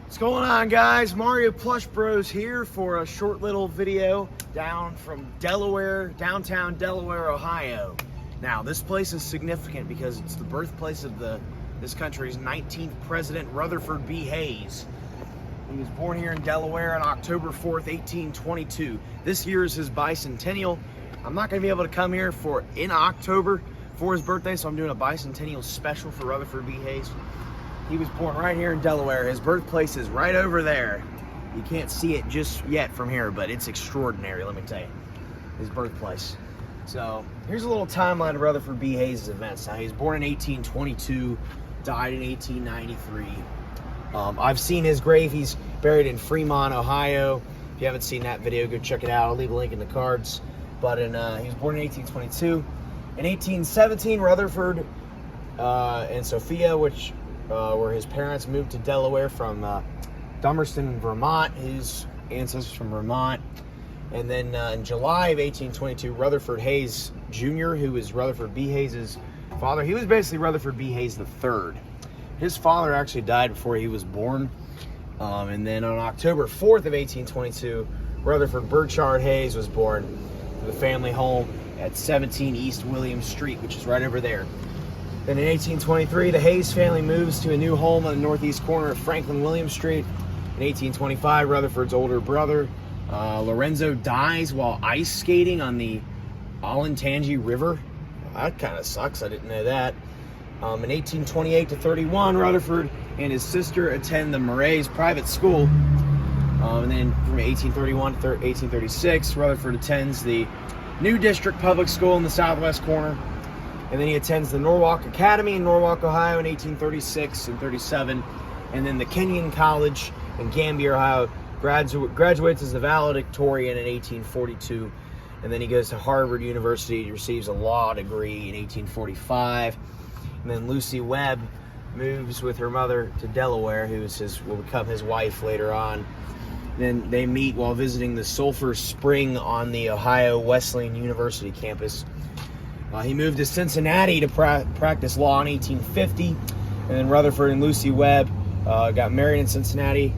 What's going on, guys? Mario Plush Bros here for a short little video down from Delaware, downtown Delaware, Ohio. Now, this place is significant because it's the birthplace of this country's 19th president, Rutherford B Hayes. He was born here in Delaware on October 4th, 1822. This year is his bicentennial. I'm not going to be able to come here in October for his birthday, so I'm doing a bicentennial special for Rutherford B Hayes. He was born right here in Delaware. His birthplace is right over there. You can't see it just yet from here, but it's extraordinary, let me tell you, his birthplace. So here's a little timeline of Rutherford B Hayes' events. Now, he was born in 1822, died in 1893. I've seen his grave. He's buried in Fremont, Ohio. If you haven't seen that video, go check it out. I'll leave a link in the cards. But he was born in 1822. In 1817, Rutherford and Sophia, which where his parents moved to Delaware from Dummerston, Vermont. His ancestors from Vermont. And then in July of 1822, Rutherford Hayes Jr., who was Rutherford B Hayes' father, he was basically Rutherford B Hayes III. His father actually died before he was born. And then on October 4th of 1822, Rutherford Burchard Hayes was born to the family home at 17 East William Street, which is right over there. Then in 1823, the Hayes family moves to a new home on the northeast corner of Franklin William Street. In 1825, Rutherford's older brother, Lorenzo, dies while ice skating on the Olentangy River. That kind of sucks. I didn't know that. In 1828 to 31, Rutherford and his sister attend the Murray's private school. And then from 1831 to 1836, Rutherford attends the New District Public School in the southwest corner. And then he attends the Norwalk Academy in Norwalk, Ohio in 1836 and 37. And then the Kenyon College in Gambier, Ohio. Graduates as a valedictorian in 1842. And then he goes to Harvard University. He receives a law degree in 1845. And then Lucy Webb moves with her mother to Delaware, who will become his wife later on. Then they meet while visiting the Sulphur Spring on the Ohio Wesleyan University campus. He moved to Cincinnati to practice law in 1850. And then Rutherford and Lucy Webb got married in Cincinnati.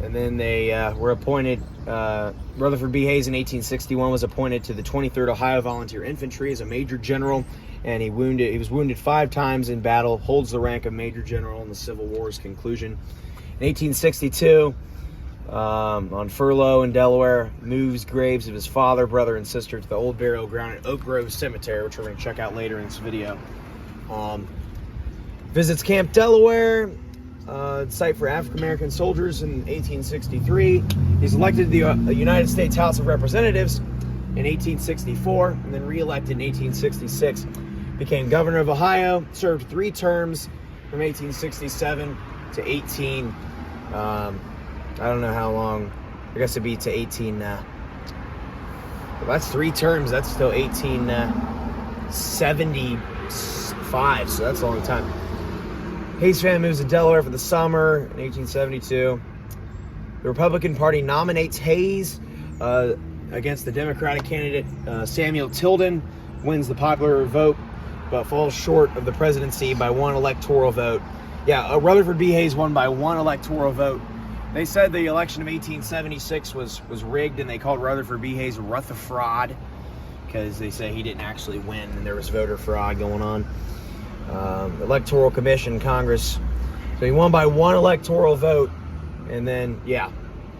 And then they were appointed, Rutherford B Hayes in 1861 was appointed to the 23rd Ohio Volunteer Infantry as a Major General. And he was wounded 5 times in battle, holds the rank of Major General in the Civil War's conclusion. In 1862, on furlough in Delaware, moves graves of his father, brother, and sister to the old burial ground at Oak Grove Cemetery, which we're going to check out later in this video. Visits Camp Delaware, site for African-American soldiers in 1863. He's elected to the United States House of Representatives in 1864, and then re-elected in 1866. Became governor of Ohio, served 3 terms from 1867 to 18... I don't know how long. I guess it'd be to 18... well, that's 3 terms. That's still 1875, so that's a long time. Hayes family moves to Delaware for the summer in 1872. The Republican Party nominates Hayes against the Democratic candidate Samuel Tilden, wins the popular vote, but falls short of the presidency by 1 electoral vote. Yeah, Rutherford B Hayes won by 1 electoral vote. They said the election of 1876 was rigged, and they called Rutherford B Hayes Rutherfraud because they say he didn't actually win and there was voter fraud going on. Electoral Commission, Congress. So he won by 1 electoral vote. And then, yeah,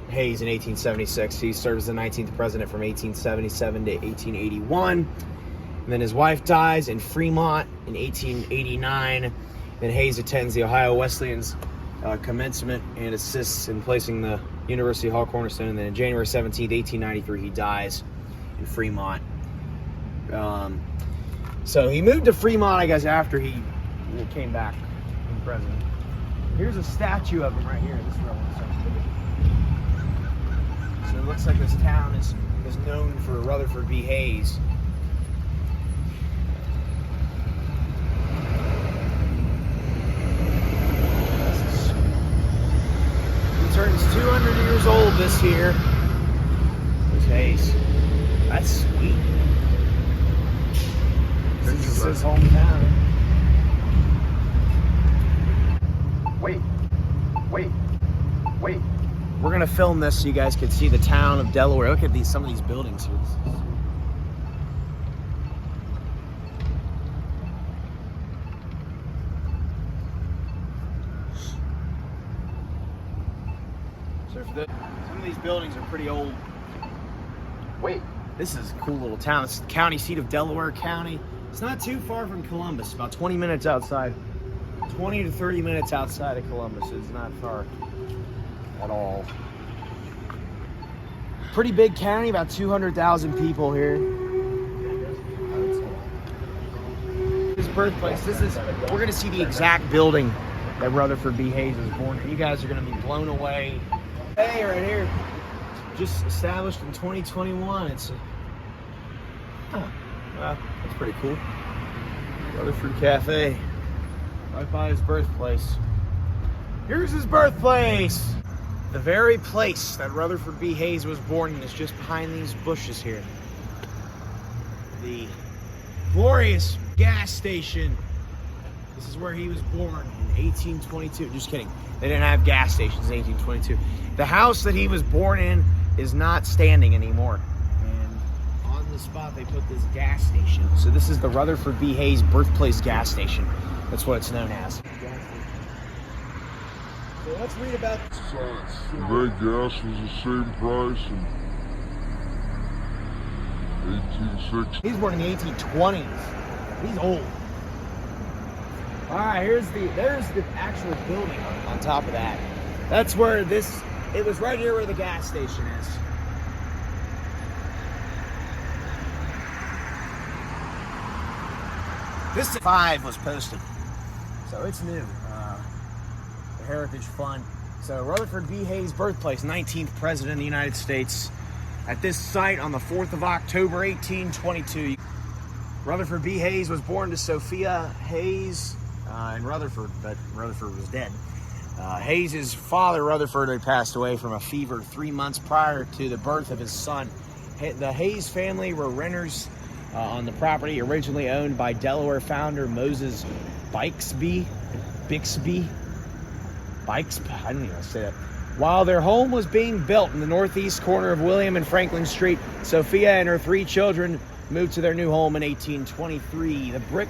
Hayes in 1876. He served as the 19th president from 1877 to 1881. And then his wife dies in Fremont in 1889. Then Hayes attends the Ohio Wesleyan's commencement and assists in placing the University Hall cornerstone. And then on January 17th, 1893, he dies in Fremont. So he moved to Fremont, I guess, after he came back from president. Here's a statue of him right here. This so it looks like this town is known for Rutherford B Hayes. He turns 200 years old this year. There's Hayes. That's sweet. This is his hometown. Wait. Wait. We're gonna film this so you guys can see the town of Delaware. Look at some of these buildings here. Some of these buildings are pretty old. Wait, this is a cool little town. It's the county seat of Delaware County. It's not too far from Columbus, about 20 minutes outside. 20 to 30 minutes outside of Columbus. It's not far at all. Pretty big county, about 200,000 people here. His birthplace. We're gonna see the exact building that Rutherford B Hayes was born in. You guys are gonna be blown away. Hey, right here, just established in 2021. It's that's pretty cool. Rutherford Cafe, right by his birthplace. Here's his birthplace. The very place that Rutherford B Hayes was born in is just behind these bushes here. The glorious gas station. This is where he was born in 1822. Just kidding. They didn't have gas stations in 1822. The house that he was born in is not standing anymore. And on the spot, they put this gas station. So this is the Rutherford B Hayes birthplace gas station. That's what it's known as. So let's read about today gas was the same price in 1860. He's born in the 1820s. He's old. All right, there's the actual building on top of that. That's where it was right here where the gas station is. This 5 was posted, so it's new. The Heritage Fund. So Rutherford B Hayes birthplace, 19th President of the United States. At this site on the 4th of October, 1822. Rutherford B Hayes was born to Sophia Hayes in Rutherford, but Rutherford was dead. Hayes' father, Rutherford, had passed away from a fever 3 months prior to the birth of his son. The Hayes family were renters on the property originally owned by Delaware founder Moses Bixby. I don't even say that. While their home was being built in the northeast corner of William and Franklin Street, Sophia and her 3 children moved to their new home in 1823. The brick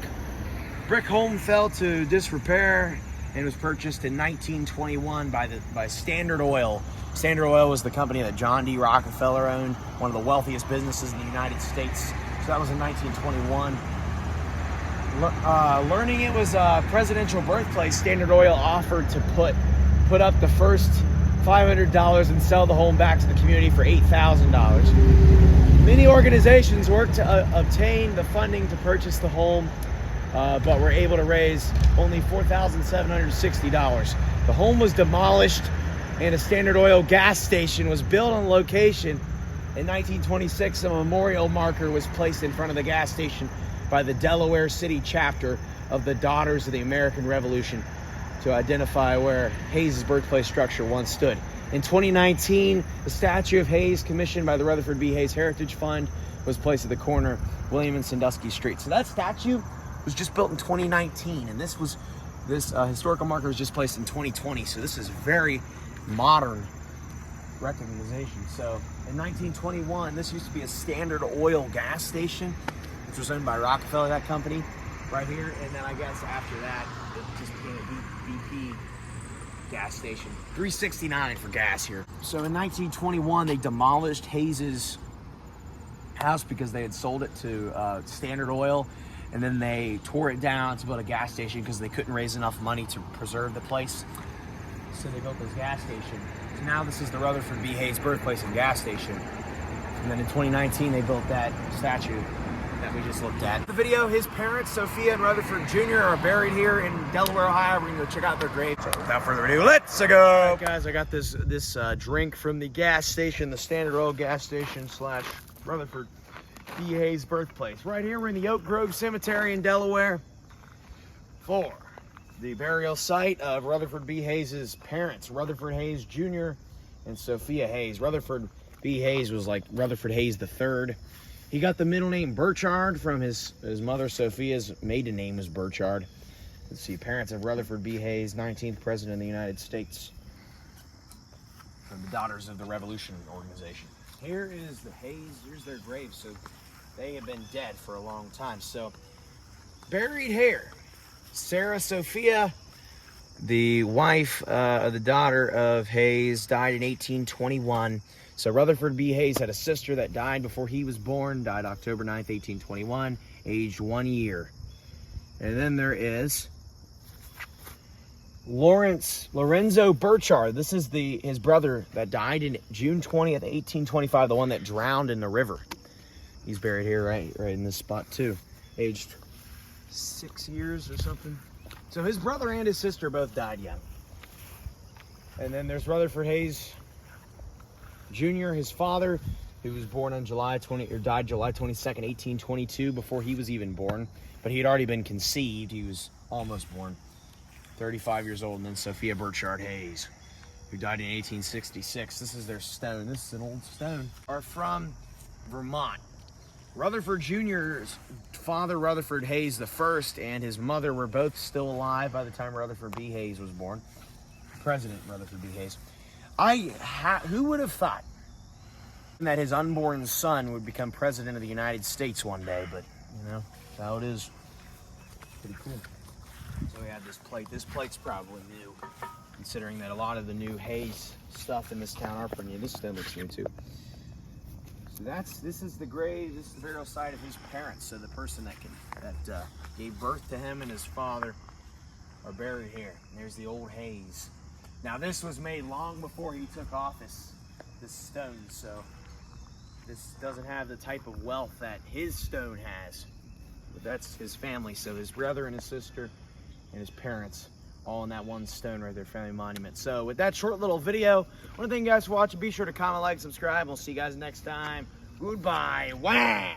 home fell to disrepair and was purchased in 1921 by Standard Oil. Standard Oil was the company that John D. Rockefeller owned, one of the wealthiest businesses in the United States. So that was in 1921. Learning it was a presidential birthplace, Standard Oil offered to put up the first $500 and sell the home back to the community for $8,000. Many organizations worked to obtain the funding to purchase the home, but were able to raise only $4,760. The home was demolished and a Standard Oil gas station was built on location. In 1926, a memorial marker was placed in front of the gas station by the Delaware City chapter of the Daughters of the American Revolution to identify where Hayes' birthplace structure once stood. In 2019, the statue of Hayes, commissioned by the Rutherford B Hayes Heritage Fund, was placed at the corner of William and Sandusky Street. So that statue was just built in 2019, and this historical marker was just placed in 2020. So this is very modern recognition. So in 1921, this used to be a Standard Oil gas station, which was owned by Rockefeller, that company, right here. And then I guess after that, it just became a BP gas station. $3.69 for gas here. So in 1921, they demolished Hayes' house because they had sold it to Standard Oil. And then they tore it down to build a gas station because they couldn't raise enough money to preserve the place. So they built this gas station. So now this is the Rutherford B Hayes birthplace and gas station. And then in 2019, they built that statue that we just looked at. The video, his parents, Sophia and Rutherford Jr., are buried here in Delaware, Ohio. We're gonna go check out their grave. So without further ado, let's go. All right, guys, I got this drink from the gas station, the Standard Oil gas station / Rutherford B Hayes birthplace. Right here, we're in the Oak Grove Cemetery in Delaware for the burial site of Rutherford B Hayes' parents, Rutherford Hayes Jr. and Sophia Hayes. Rutherford B Hayes was like Rutherford Hayes III. He got the middle name Burchard from his mother Sophia's maiden name was Burchard. Let's see, parents of Rutherford B Hayes, 19th President of the United States. from the Daughters of the Revolution organization. Here is the Hayes, here's their grave, so they have been dead for a long time. So, buried here, Sarah Sophia, the wife of the daughter of Hayes, died in 1821. So Rutherford B Hayes had a sister that died before he was born, died October 9th, 1821, aged 1 year. And then there is Lorenzo Burchard. This is his brother that died in June 20th, 1825, the one that drowned in the river. He's buried here right in this spot too, aged 6 years or something. So his brother and his sister both died young. And then there's Rutherford Hayes Jr., his father, who was born on died July 22nd, 1822, before he was even born. But he had already been conceived. He was almost born, 35 years old. And then Sophia Burchard Hayes, who died in 1866. This is their stone. This is an old stone. Are from Vermont. Rutherford Jr.'s father, Rutherford Hayes I, and his mother were both still alive by the time Rutherford B. Hayes was born. President Rutherford B. Hayes. Who would have thought that his unborn son would become president of the United States one day? But, you know, that's how it is. Pretty cool. So we have this plate. This plate's probably new, considering that a lot of the new Hayes stuff in this town are pretty new. This stone looks new, too. So this is the grave, this is the burial site of his parents. So the person that gave birth to him and his father are buried here. And there's the old Hayes. Now this was made long before he took office, this stone, so this doesn't have the type of wealth that his stone has. But that's his family, so his brother and his sister and his parents, all in that one stone right there, family monument. So with that short little video, I want to thank you guys for watching. Be sure to comment, like, subscribe. We'll see you guys next time. Goodbye. Wah!